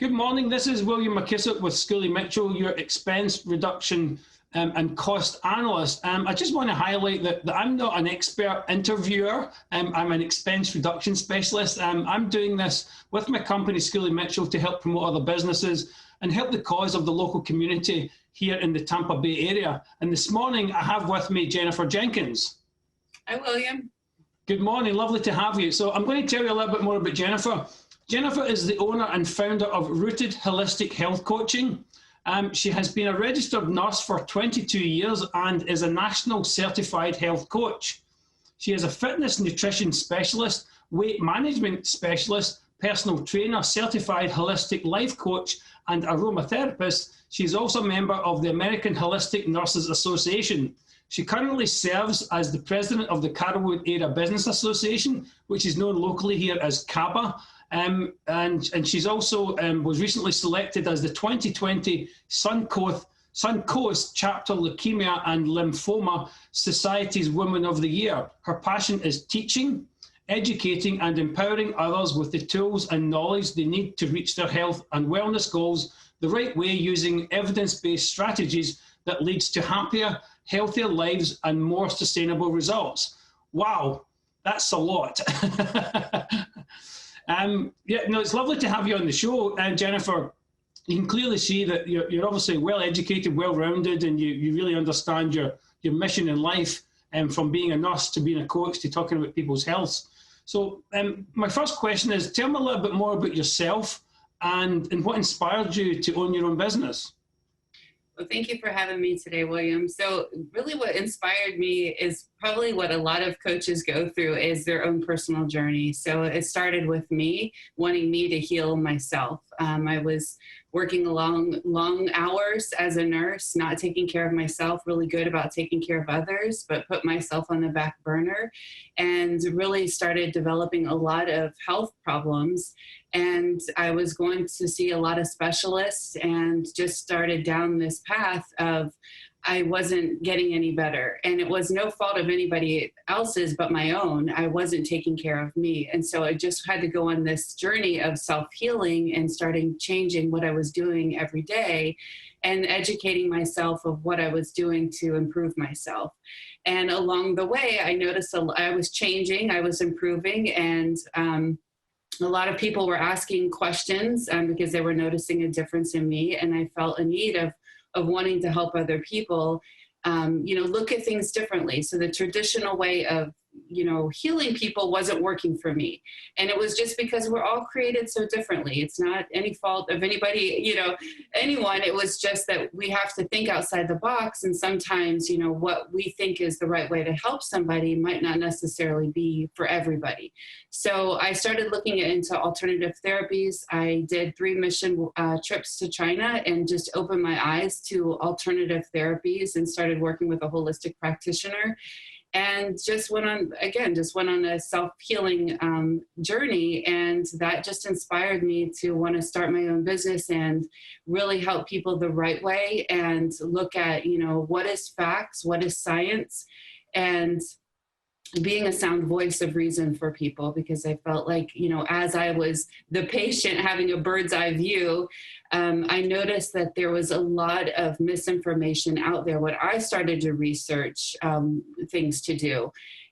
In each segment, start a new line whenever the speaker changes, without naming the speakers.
Good morning. This is William McKissock with Schooley Mitchell, your expense reduction and cost analyst. I just want to highlight that I'm not an expert interviewer. I'm an expense reduction specialist. I'm doing this with my company, Schooley Mitchell, to help promote other businesses and help the cause of the local community here in the Tampa Bay area. And this morning, I have with me Jennifer Jenkins.
Hi, William.
Good morning. Lovely to have you. So I'm going to tell you a little bit more about Jennifer. Jennifer is the owner and founder of Rooted Holistic Health Coaching. She has been a registered nurse for 22 years and is a national certified health coach. She is a fitness nutrition specialist, weight management specialist, personal trainer, certified holistic life coach, and aromatherapist. She is also a member of the American Holistic Nurses Association. She currently serves as the president of the Carrollwood Area Business Association, which is known locally here as CABA. And she's also was recently selected as the 2020 Suncoast Chapter Leukemia and Lymphoma Society's Woman of the Year. Her passion is teaching, educating, and empowering others with the tools and knowledge they need to reach their health and wellness goals the right way, using evidence-based strategies that leads to happier, healthier lives and more sustainable results. Wow, that's a lot. It's lovely to have you on the show, Jennifer. You can clearly see that you're obviously well-educated, well-rounded, and you really understand your mission in life, from being a nurse to being a coach to talking about people's health. So my first question is, tell me a little bit more about yourself and what inspired you to own your own business.
Well, thank you for having me today, William. So really what inspired me is probably what a lot of coaches go through is their own personal journey. So it started with me wanting me to heal myself. I was working long hours as a nurse, not taking care of myself, really good about taking care of others, but put myself on the back burner and really started developing a lot of health problems. And I was going to see a lot of specialists and just started down this path of I wasn't getting any better. And it was no fault of anybody else's but my own. I wasn't taking care of me. And so I just had to go on this journey of self-healing and starting changing what I was doing every day and educating myself of what I was doing to improve myself. And along the way, I noticed I was changing, I was improving, and a lot of people were asking questions because they were noticing a difference in me. And I felt a need of wanting to help other people, look at things differently. So the traditional way of, healing people wasn't working for me. And it was just because we're all created so differently. It's not any fault of anybody, anyone. It was just that we have to think outside the box. And sometimes, what we think is the right way to help somebody might not necessarily be for everybody. So I started looking into alternative therapies. I did 3 mission trips to China and just opened my eyes to alternative therapies and started working with a holistic practitioner. And just went on a self-healing journey. And that just inspired me to want to start my own business and really help people the right way and look at, what is facts, what is science, and being a sound voice of reason for people, because I felt like, as I was the patient having a bird's eye view, I noticed that there was a lot of misinformation out there when I started to research things to do.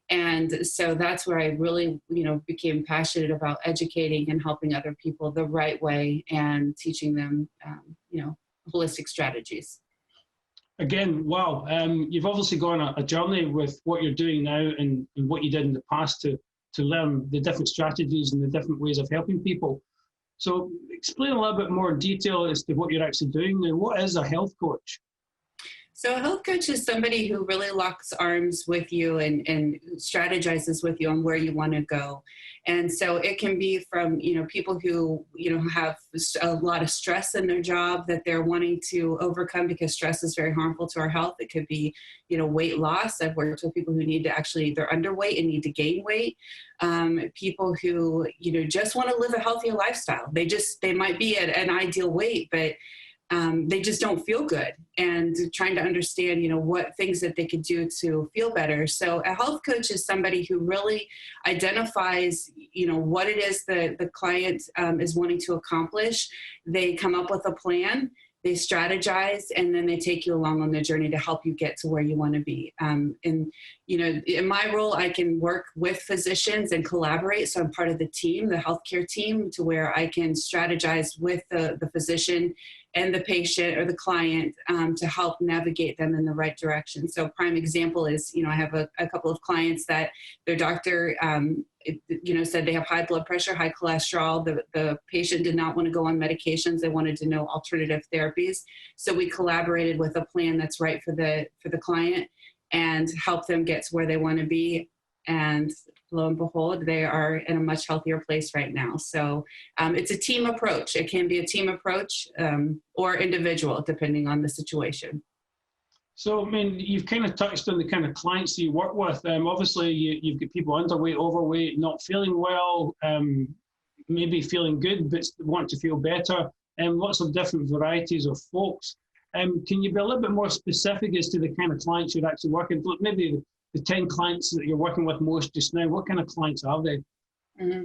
And so that's where I really, became passionate about educating and helping other people the right way and teaching them, holistic strategies.
Again, wow. You've obviously gone a journey with what you're doing now and what you did in the past to learn the different strategies and the different ways of helping people. So explain a little bit more detail as to what you're actually doing now. What is a health coach?
So a health coach is somebody who really locks arms with you and strategizes with you on where you want to go. And so it can be from, people who, have a lot of stress in their job that they're wanting to overcome because stress is very harmful to our health. It could be, weight loss. I've worked with people who need to they're underweight and need to gain weight. People who, just want to live a healthier lifestyle. They might be at an ideal weight, but they just don't feel good, and trying to understand, what things that they could do to feel better. So a health coach is somebody who really identifies, what it is that the client is wanting to accomplish. They come up with a plan, they strategize, and then they take you along on the journey to help you get to where you want to be. In my role, I can work with physicians and collaborate. So I'm part of the team, the healthcare team, to where I can strategize with the physician and the patient or the client to help navigate them in the right direction. So prime example is, I have a couple of clients that their doctor, said they have high blood pressure, high cholesterol. The patient did not want to go on medications. They wanted to know alternative therapies. So we collaborated with a plan that's right for the client and help them get to where they want to be. And lo and behold, they are in a much healthier place right now. So it's a team approach. It can be a team approach or individual, depending on the situation.
So, you've kind of touched on the kind of clients you work with. Obviously, you've got people underweight, overweight, not feeling well, maybe feeling good, but want to feel better, and lots of different varieties of folks. Can you be a little bit more specific as to the kind of clients you're actually working with? Maybe the 10 clients that you're working with most just now, what kind of clients are they?
Mm-hmm.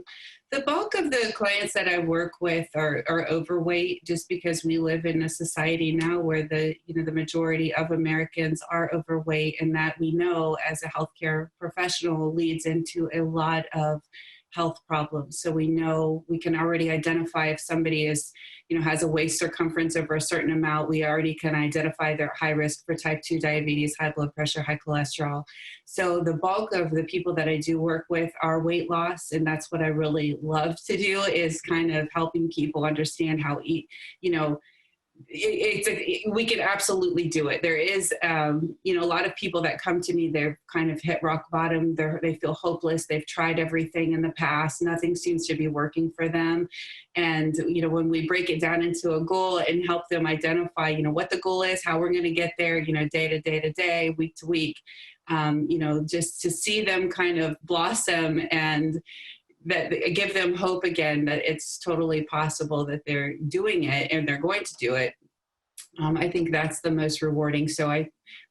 The bulk of the clients that I work with are overweight, just because we live in a society now where the majority of Americans are overweight, and that we know as a healthcare professional leads into a lot of health problems. So we know we can already identify if somebody is, has a waist circumference over a certain amount. We already can identify their high risk for type 2 diabetes, high blood pressure, high cholesterol. So the bulk of the people that I do work with are weight loss. And that's what I really love to do, is kind of helping people understand how we can absolutely do it. There is, a lot of people that come to me, they've kind of hit rock bottom. They feel hopeless. They've tried everything in the past. Nothing seems to be working for them. And, when we break it down into a goal and help them identify, what the goal is, how we're going to get there, day to day to day, week to week, just to see them kind of blossom and that give them hope again, that it's totally possible that they're doing it and they're going to do it. I think that's the most rewarding. So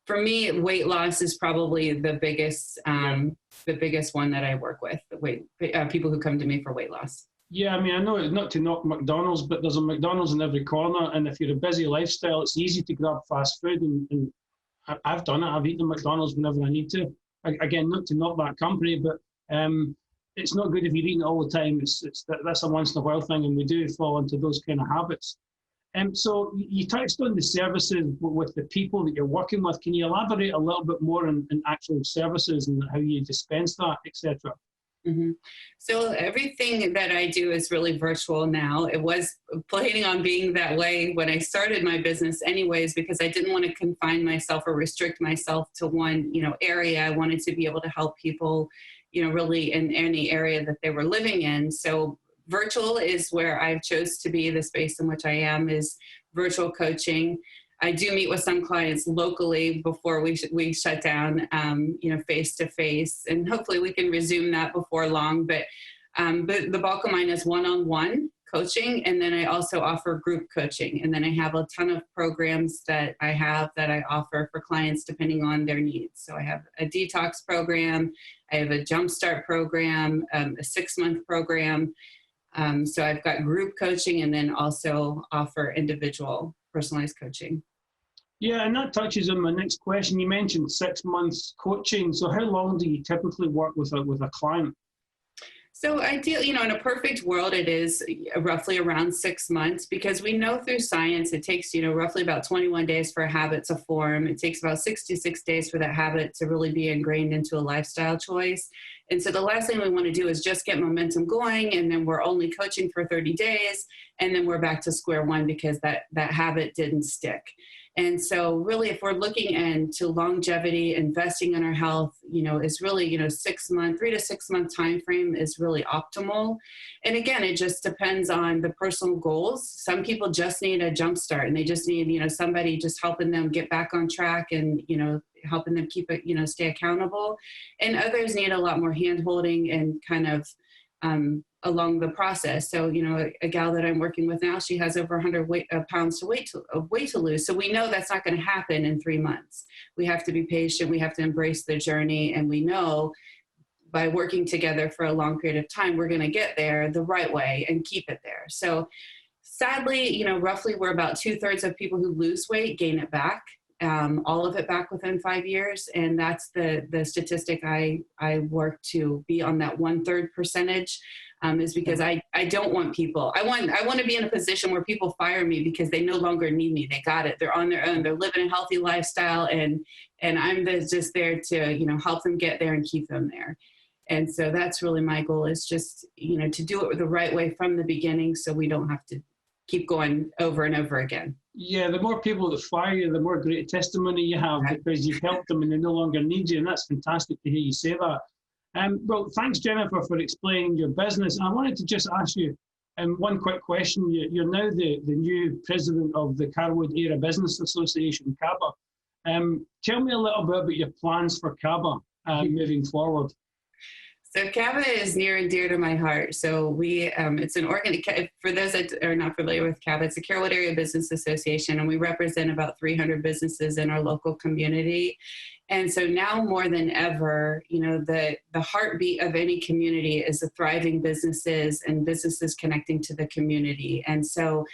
for me, weight loss is probably the biggest one that I work with, people who come to me for weight loss.
Yeah, I know it's not to knock McDonald's, but there's a McDonald's in every corner. And if you're a busy lifestyle, it's easy to grab fast food. And I've done it. I've eaten McDonald's whenever I need to. Again, not to knock that company, but it's not good if you're eating it all the time. That's a once in a while thing, and we do fall into those kind of habits. So you touched on the services with the people that you're working with. Can you elaborate a little bit more on actual services and how you dispense that, etc.?
Mm-hmm. So everything that I do is really virtual now. It was planning on being that way when I started my business anyways, because I didn't want to confine myself or restrict myself to one, area. I wanted to be able to help people, really in any area that they were living in. So virtual is where I've chose to be. The space in which I am is virtual coaching. I do meet with some clients locally before we shut down, face to face, and hopefully we can resume that before long. But the bulk of mine is one-on-one coaching, and then I also offer group coaching, and then I have a ton of programs that I offer for clients depending on their needs. So I have a detox program, I have a jumpstart program, a 6-month program. So I've got group coaching, and then also offer individual personalized coaching.
Yeah, and that touches on my next question. You mentioned 6 months coaching. So how long do you typically work with a client?
So ideally, in a perfect world, it is roughly around 6 months, because we know through science it takes, roughly about 21 days for a habit to form. It takes about 66 days for that habit to really be ingrained into a lifestyle choice. And so the last thing we want to do is just get momentum going, and then we're only coaching for 30 days, and then we're back to square one because that habit didn't stick. And so really, if we're looking into longevity, investing in our health, is really, 3 to 6 month time frame is really optimal. And again, it just depends on the personal goals. Some people just need a jump start, and they just need, somebody just helping them get back on track and, helping them keep it, stay accountable. And others need a lot more hand holding and kind of along the process. So, you know, a gal that I'm working with now, she has over 100 pounds of weight to lose. So we know that's not going to happen in 3 months. We have to be patient. We have to embrace the journey. And we know by working together for a long period of time, we're going to get there the right way and keep it there. So sadly, you know, roughly we're about 2/3 of people who lose weight gain it back, all of it back within 5 years. And that's the statistic I work to be on, that 1/3 percentage, is because I don't want people, I want to be in a position where people fire me because they no longer need me. They got it. They're on their own. They're living a healthy lifestyle. And I'm just there to, you know, help them get there and keep them there. And so that's really my goal, is just, you know, to do it the right way from the beginning, so we don't have to keep going over and over again.
Yeah, the more people that fire you, the more great testimony you have, because you've helped them and they no longer need you. And that's fantastic to hear you say that. Well, thanks, Jennifer, for explaining your business. I wanted to just ask you one quick question. You're now the new president of the Carwood Area Business Association, CABA. Tell me a little bit about your plans for CABA moving forward.
So CABA is near and dear to my heart. So it's an for those that are not familiar with CABA, it's a Carwood Area Business Association, and we represent about 300 businesses in our local community. And so now more than ever, you know, the heartbeat of any community is the thriving businesses and businesses connecting to the community. And so,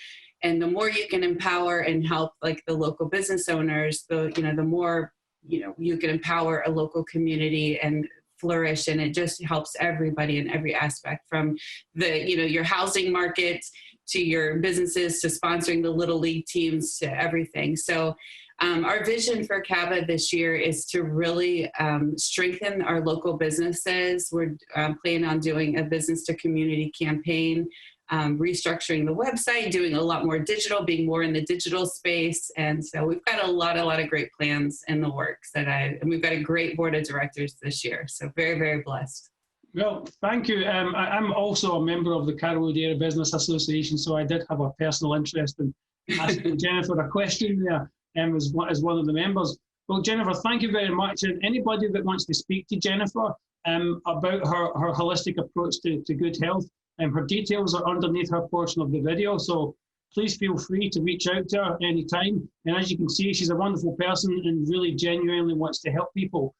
and the more you can empower and help, like, the local business owners, the more, you know, you can empower a local community and flourish, and it just helps everybody in every aspect, from your housing market to your businesses to sponsoring the Little League teams to everything. So our vision for CABA this year is to really strengthen our local businesses. We're planning on doing a business to community campaign, restructuring the website, doing a lot more digital, being more in the digital space. And so we've got a lot of great plans in the works and we've got a great board of directors this year. So very, very blessed.
Well, thank you. I'm also a member of the Carwood Area Business Association, so I did have a personal interest in asking Jennifer a question there as one of the members. Well, Jennifer, thank you very much. And anybody that wants to speak to Jennifer about her holistic approach to good health, her details are underneath her portion of the video, so please feel free to reach out to her anytime. And as you can see, she's a wonderful person and really genuinely wants to help people.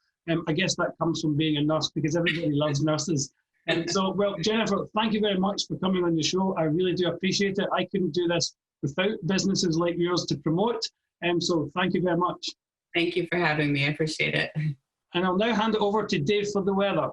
I guess that comes from being a nurse, because everybody loves nurses. And so, well, Jennifer, thank you very much for coming on the show. I really do appreciate it. I couldn't do this without businesses like yours to promote. So thank you very much.
Thank you for having me. I appreciate it.
And I'll now hand it over to Dave for the weather.